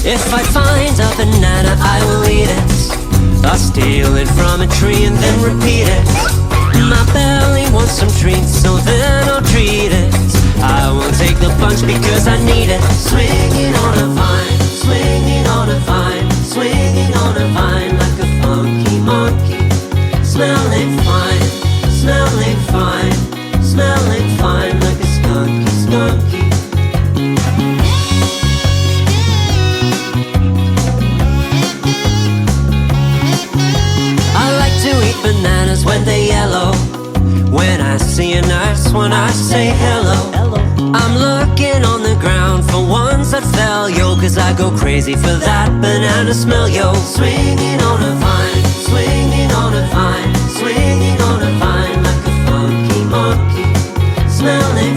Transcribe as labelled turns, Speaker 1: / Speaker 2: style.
Speaker 1: If I find a banana, I will eat it. I'll steal it from a tree and then repeat it. My belly wants some treats, so then I'll treat it. I won't take the punch because I need it. Swinging on a vine, swinging on a vine, swinging on a vine like a funky monkey. Smelling fine, smelling fine, smelling fine like a skunky, skunky. I like to eat bananas when they're yellow. When I see a nice one, I say hello. I'm looking on the ground for ones that fell, yo, cause I go crazy for that banana smell, yo. Swinging on a vine, swinging on a vine, swinging on a vine like a funky monkey. Smelling